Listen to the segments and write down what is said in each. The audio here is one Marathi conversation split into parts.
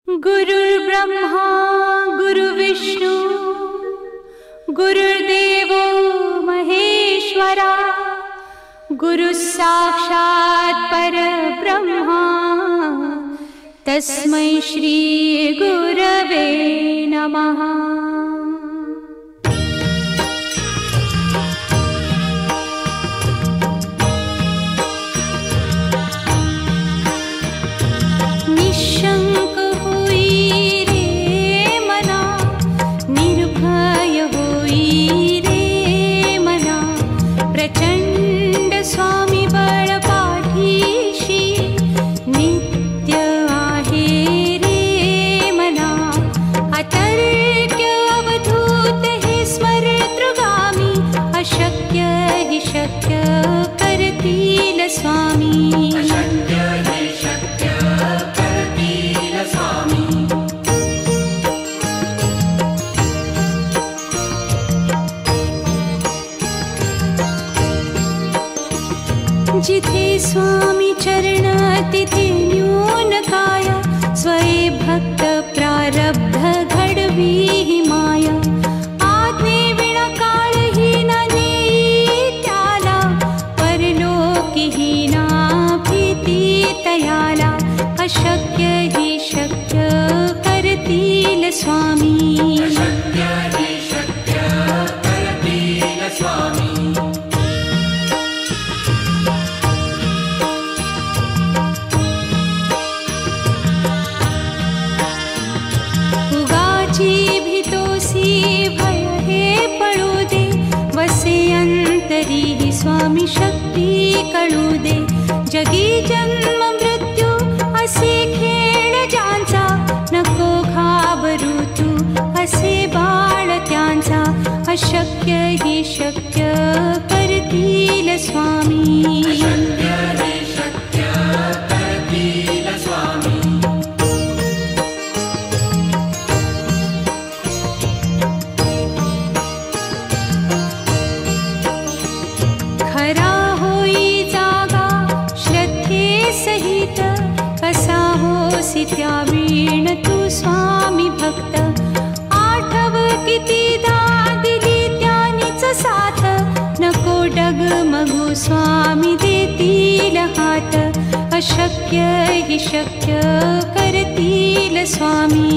गुरुर्ब्रह्मा गुरुविष्णु गुरुर्देवो महेश्वरा गुरुसाक्षात् परब्रह्मा तस्मै श्री गुरवे नमः। निशंक होई रे मना, निर्भय होई रे मना, प्रचंड स्वामी बळ पाठीशी नित्य आहे रे मना। अतर्क्य अवधूत हे स्मरतृगामी, अशक्य हि शक्य करतील स्वामी। जिथे स्वामी चरण तिथे न्यून काया, स्वये भक्त प्रारब्ध घडवी ही माया। आज्ञे विना काळही ना नेई त्याला, परलोकी ही ना भीती तयाला। अशक्य ही शक्य करतील स्वामी। स्वामी शक्ती कळू दे, जगी जन्म मृत्यू असे खेळ ज्यांचा। नको घाबरू तू असे बाळ त्यांचा, अशक्य ही शक्य करतील स्वामी। त्यावीण तू स्वामी भक्त, आठव कितीदा दिली त्यानीच साथ। नको डगमगू स्वामी देतील हात, अशक्य हि शक्य करतील स्वामी।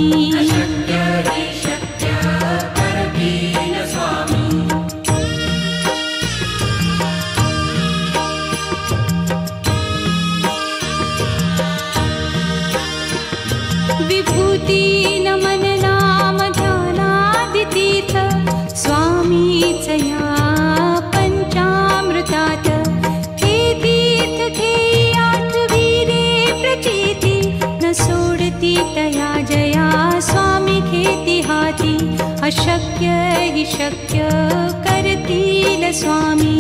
विभूती नमन नाम ध्यानादितीर्थ, स्वामीच या पंचामृतात। हे तीर्थ घेई आठवी रे प्रचिती, न सोडती तया जया स्वामी घेती हाती। अशक्य हि शक्य करतील स्वामी।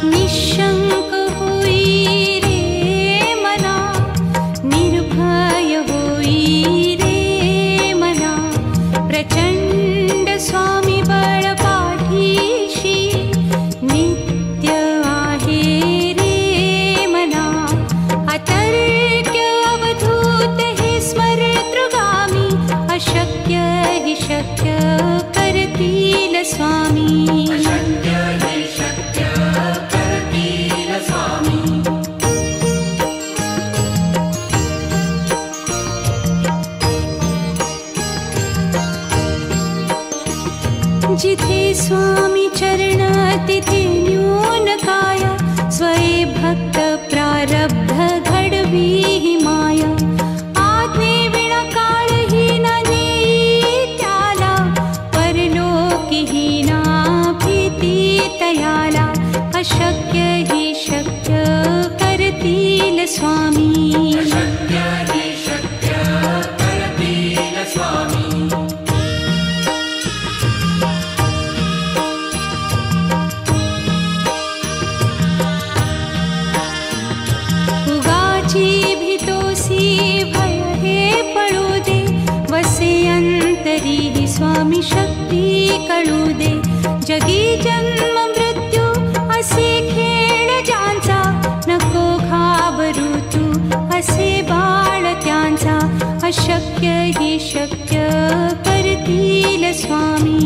निशंक होई रे मना, निर्भय होई रे मना, प्रचंड स्वामी बळ पाठीशी नित्य आहे रे मना। अतर्क्य अवधूत हे स्मरतृगामी, अशक्य हि शक्य करतील स्वामी। जिथे स्वामी चरण तिथे न्यून काया, स्वये भक्त प्रारब्ध घडवी ही माया। आज्ञे विना काळही ना नेई त्याला, परलोकी ही ना भीती तयाला। अशक्य ही शक्य करतील स्वामी। भीतोसी भय हे पळू दे, वसे अंत स्वामी शक्ती कळू दे. जगी जन्म मृत्यू असे खेळ ज्यांचा, नको घाबरू तू असे बाळ त्यांचा. अशक्य ही शक्य करतील स्वामी.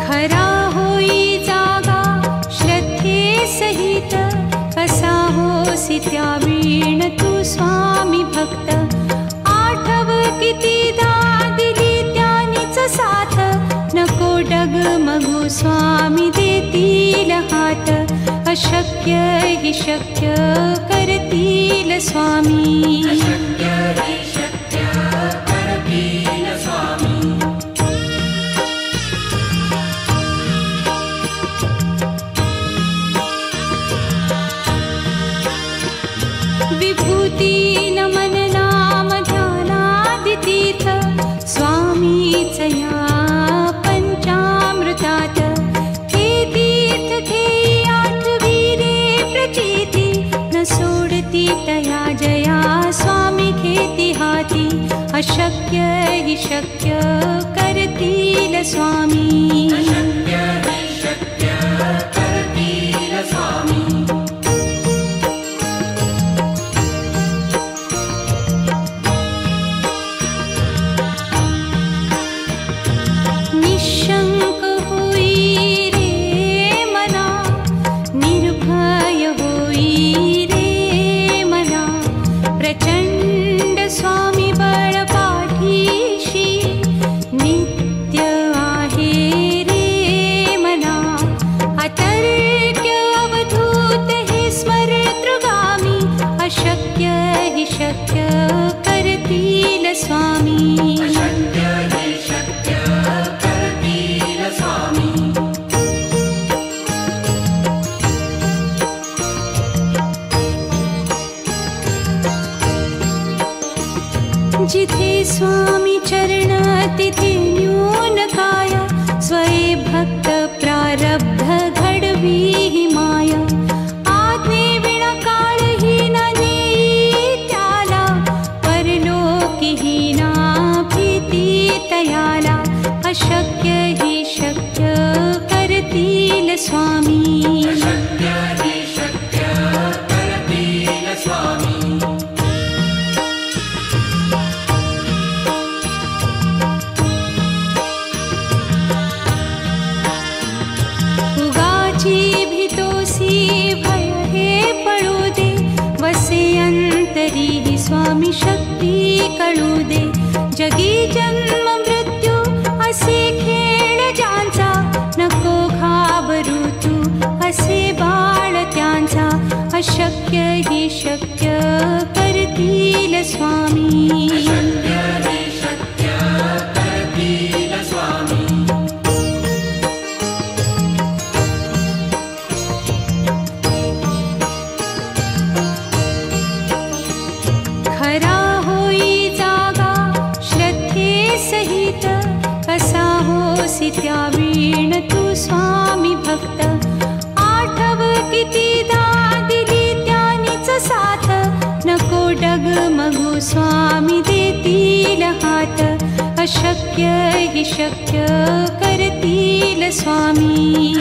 खरा होई जागा श्रद्धे सहित, कसा होसी त्या वीण तू स्वामी भक्त. आठव कितीदा दिली त्यानीच साथ, नको डगमगू स्वामी देतील हात. अशक्य ही शक्य करतील स्वामी. विभूती नमन नाम ध्यानादितीर्थ, स्वामीच या पंचामृतात. हे तीर्थ घेई आठवीरे प्रचिती, न सोडती तया जया स्वामी घेती हाती. अशक्य ही शक्य करतील स्वामी. निशंक होई रे मना, निर्भय होई रे मना. प्रचंड स्वामी बळ पाठीशी, नित्य आहे रे मना. अतर्क्य अवधूत हे स्मरतृगामी, अशक्य हि शक्य करतील स्वामी. जिथे स्वामी चरण तिथे न्यून काया, स्वये भक्त प्रारब्ध घडवी ही माया. आज्ञे विना काळही न नेई त्याला, परलोकी ही ना भीती तयाला. अशक्य ही शक्य करतील स्वामी. भीतोसी भय हे पळू दे, वसे अंतरी ही स्वामी शक्ती कळू दे. जगी जन्म मृत्यू असे खेळ ज्यांचा, नको घाबरू तू असे बाळ त्यांचा. अशक्य ही शक्य करतील स्वामी. खरा होई जागा श्रद्धे सहित, कसा होसी त्या वीण तू स्वामी भक्त. आठव कितीदा दिली त्यानीच साथ, नको डगमगू स्वामी देतील हात. अशक्य हि शक्य करतील स्वामी.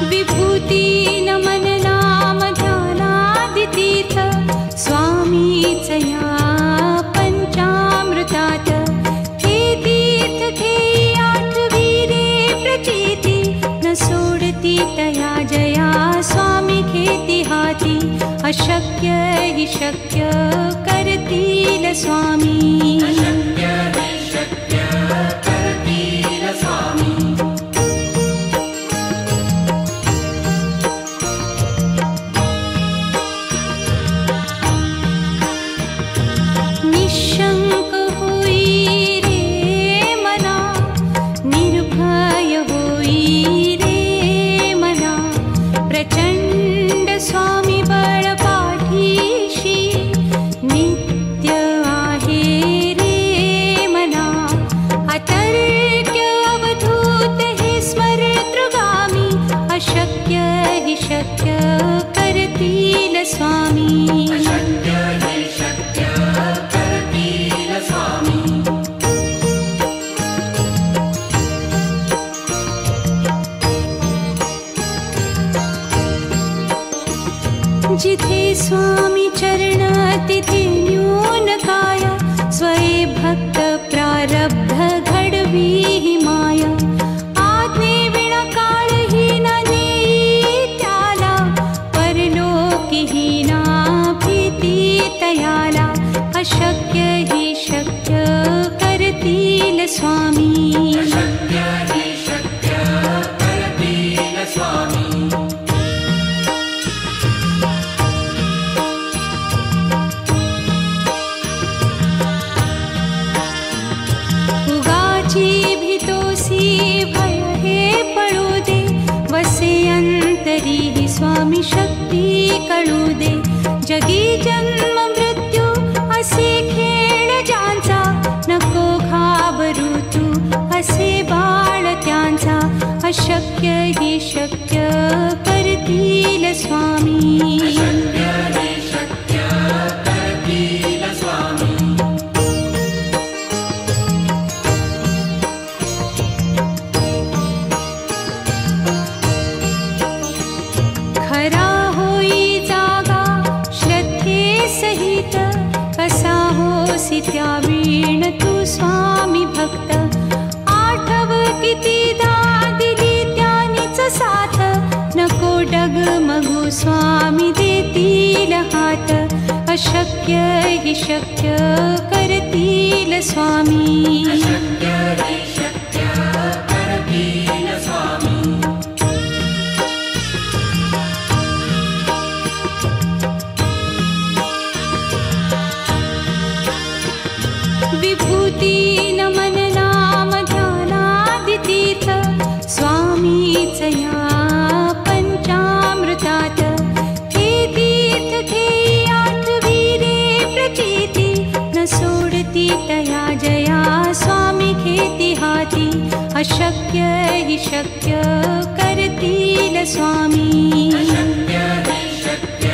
विभूती नमन नाम ध्यानादितीर्थ, स्वामीच या पंचामृतात. हे तीर्थ घेई आठवीरे प्रचिती, न सोडती तया जया स्वामी घेती हाती. अशक्य हि शक्य करतील स्वामी. निशंक होई रे मना, निर्भय होई रे मना. अशक्य हि शक्य करतील स्वामी. अशक्य हि शक्य करतील स्वामी. जिथे स्वामी चरण तिथे न्यून काय. स्वये भक्त प्रारब्ध घडवी हि माया. आज्ञे विना काळहीन नेई त्याला. परलोकीहीना भीती तयाला. अशक्य हि शक्य करतील स्वामी. अशक्य हि शक्य करतील स्वामी. भय हे पळू दे. वसे अंतरी ही स्वामी शक्ती कळू दे. जगी जन्म मृत्यू असे खेळ ज्यांचा. नको घाबरू तू असे बाळ त्यांचा. अशक्य हि शक्य करतील स्वामी. अशक्य हि शक्य करतील स्वामी. खरा होई जागा श्रद्धे सहित. कसा होसी त्या वीण तू स्वामी भक्त. आठव कितीदा दिली त्यानीच साथ. नको डगमगू स्वामी देतील हात. अशक्य हि शक्य करतील स्वामी. अशक्य हि शक्य करतील स्वामी. विभूती नमन नाम ध्यानादितीर्थ. स्वामीच या पंचामृतात. हे तीर्थ घेई आठवी रे प्रचिती. न सोडती तया जया स्वामी घेती हाती. अशक्य हि शक्य करतील स्वामी. अशक्य हि शक्य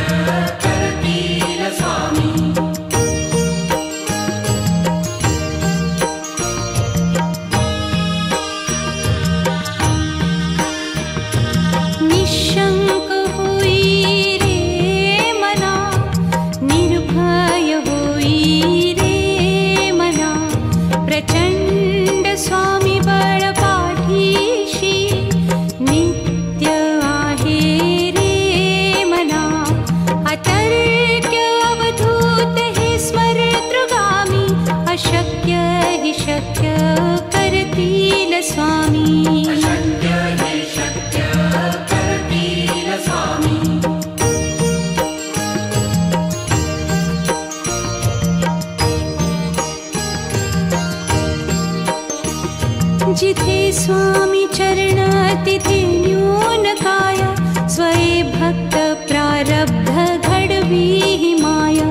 करतील स्वामी. निशंक होई रे मना. निर्भय होई रे मना. प्रचंड स्वामी बळ पाठीशी. नित्य आहे रे मना. अतर्क्य अवधूत हे स्मरतृगामी. अशक्य हि शक्य करतील स्वामी. अशक्य हि शक्य करतील स्वामी. जिथे स्वामी चरण तिथे न्यून काय. स्वये भक्त प्रारब्ध घडवी हि माया.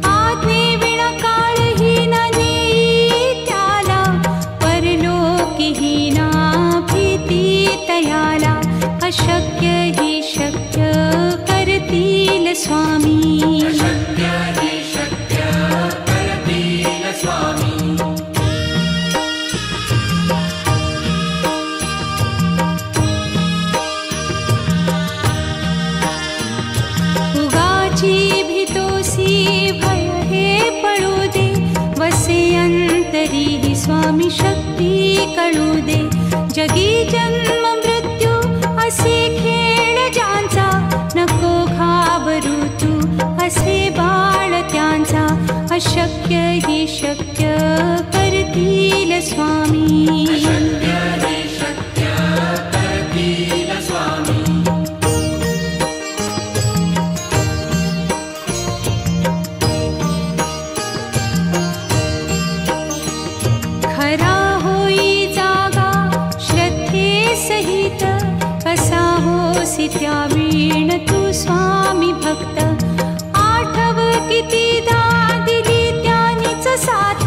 आज्ञे विना काळहीन नेई त्याला. परलोकीहीना भीती तयाला. अशक्य हि शक्य करतील स्वामी. अशक्य हि शक्य करतील स्वामी. भय हे पळू दे. वसे अंतरी ही स्वामी शक्ती कळू दे. जगी जन्म मृत्यू असे खेळ ज्यांचा. नको घाबरू तू असे बाळ त्यांचा. अशक्य हि शक्य करतील स्वामी. अशक्य हि शक्य करतील स्वामी. खरा होई जागा श्रद्धे सहित. कसा होसी त्या वीण तू स्वामी भक्त. आठव कितीदा दिली त्यानीच साथ.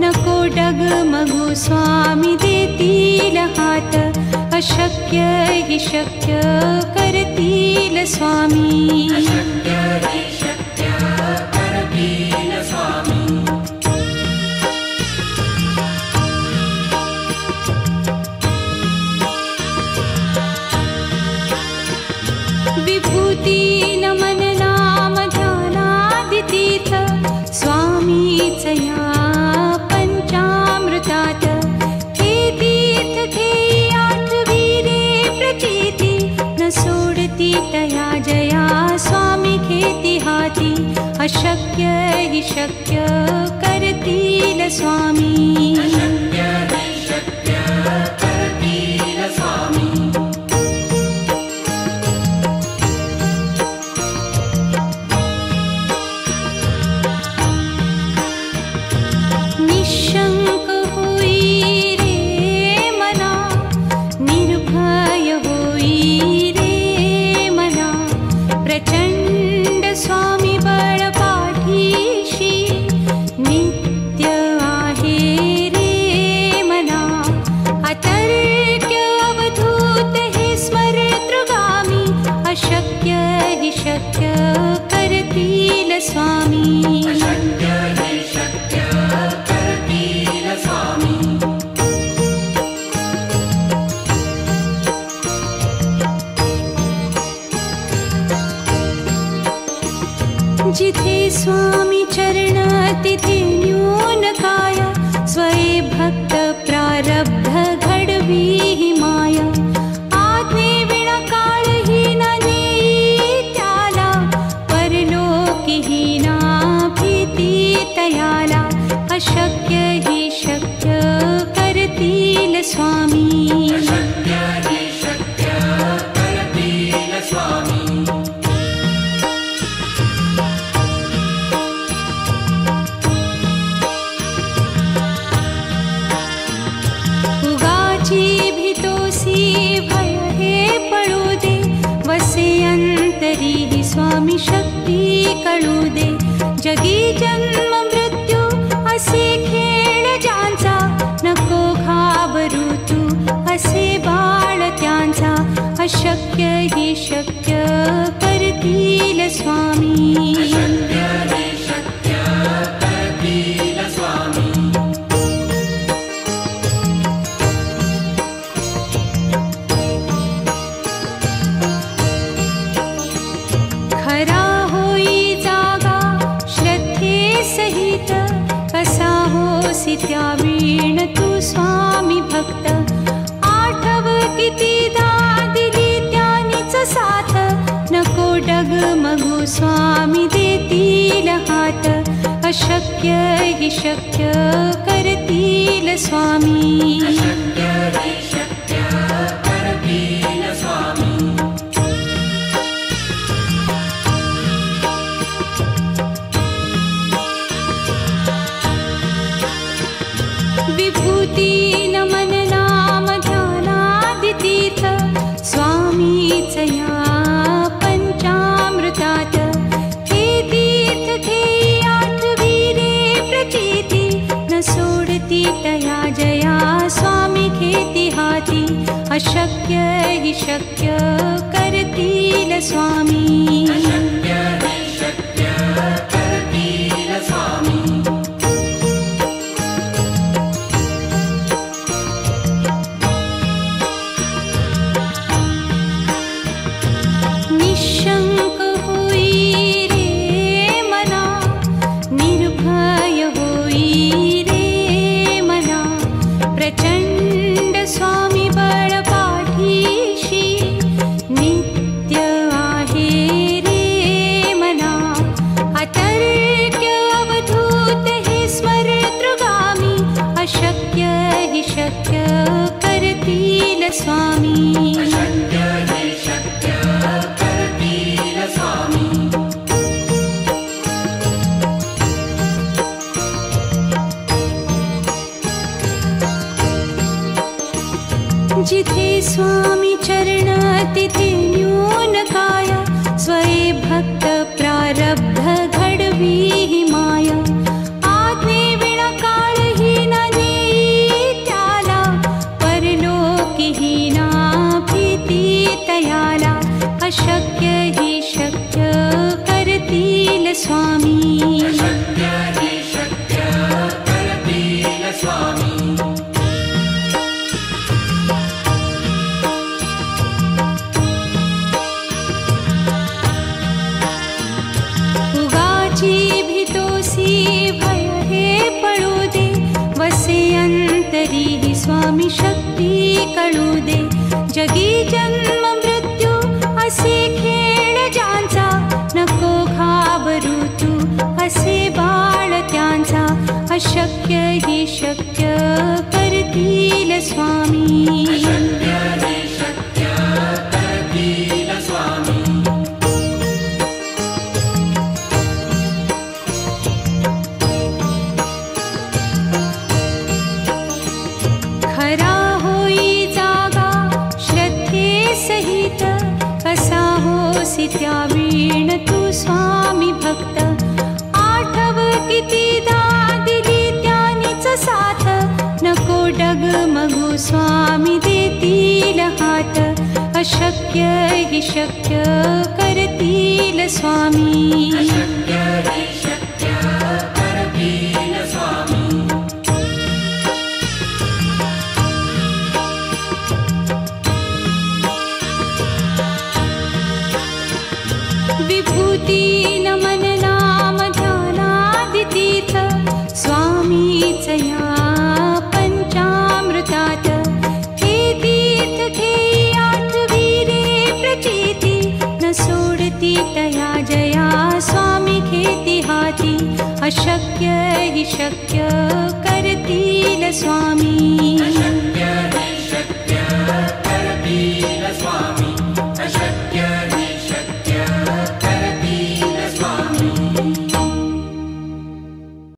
नको डगमगू स्वामी देतील हात. अशक्य हि शक्य करतील स्वामी. अशक्य हि शक्य करतील स्वामी. विभूती नमन नाम ध्यानादितीर्थ स्वामीच या पंचामृतात. हे तीर्थ घेई आठविरे प्रचिती न सोडती तया जया स्वामी घेती हाती. अशक्य हि शक्य करतील स्वामी. अशक्य हि शक्य करतील स्वामी. निशंक होई रे मना, निर्भय होई रे मना. प्रचंड स्वामी बळ पाठीशी नित्य आहे रे मना. अतर्क्य अवधूत हे स्मरतृगामी. अशक्य हि शक्य करतील स्वामी. अशक्य हि शक्य करतील स्वामी. जिथे स्वामी चरण तिथे न्यून काय. स्वये भक्त प्रारब्ध घडवी हि माया. आज्ञे विना काळही न नेई त्याला. परलोकी हि ना भीती तयाला. अशक्य हि शक्य करतील स्वामी. अशक्य हि शक्य करतील स्वामी. उगाची भीतोसी भय हे पळू दे. वसे अंतरी हि स्वामी शक्ती कळू दे. जगी जन्म मृत्यू असे खेळ ज्यांचा. नको घाबरू तू असे बाळ त्यांचा. अशक्य हि शक्य करतील स्वामी. अशक्य हि शक्य करतील स्वामी. खरा होई जागा श्रद्धे सहित. कसा होसी त्या वीण तू स्वामी भक्त. आठव कितीदा दिली त्यानीच साथ. नको डगमगू स्वामी देतील हात. अशक्य हि शक्य करतील स्वामी. अशक्य हि शक्य करतील स्वामी. विभूती नमन नाम ध्यानादितीर्थ स्वामीच या पंचामृतात. हे तीर्थ घेई आठविरे प्रचिती न सोडती तया जया स्वामी घेती हाती. अशक्य हि शक्य करतील स्वामी. अशक्य हि शक्य करतील स्वामी. निशंक होई रे मना, निर्भय होई रे मना. प्रचंड स्वामी बळ पाठीशी नित्य आहे रे मना. अतर्क्य अवधूत हे स्मरतृगामी. अशक्य हि शक्य करतील स्वामी. अशक्य हि शक्य करतील स्वामी. जिथे स्वामी चरण तिथे न्यून काय. स्वये भक्त प्रारब्ध घडवी हि माया. आज्ञे विना काळही न नेई त्याला. परलोकी हि ना अशक्य हि शक्य करतील स्वामी. अशक्य हि शक्य करतील स्वामी. उगाची भीतोसी भय हे पळू दे, वसे अंतरी ही स्वामी शक्ती कळू दे. जगी जन्म मृत्यू असे खेळ ज्यांचा, नको घाबरू तू असे बाळ त्यांचा. अशक्य हि शक्य करतील स्वामी. अशक्य हि शक्य करतील स्वामी. खरा होई जागा श्रद्धे सहित, कसा होसी त्या वीण तू स्वामी भक्त. आठव कितीदा दिली त्यानीच साथ, नको डगमगू स्वामी देतील हात. अशक्य हि शक्य करतील स्वामी. अशक्य हि शक्य करतील स्वामी. विभूती नमन नाम ध्यानादितीर्थ, स्वामीच या पंचामृतात. हे तीर्थ घेई आठवीरे प्रचिती, न सोडती तया जया स्वामी घेती हाती. अशक्य हि शक्य करतील स्वामी.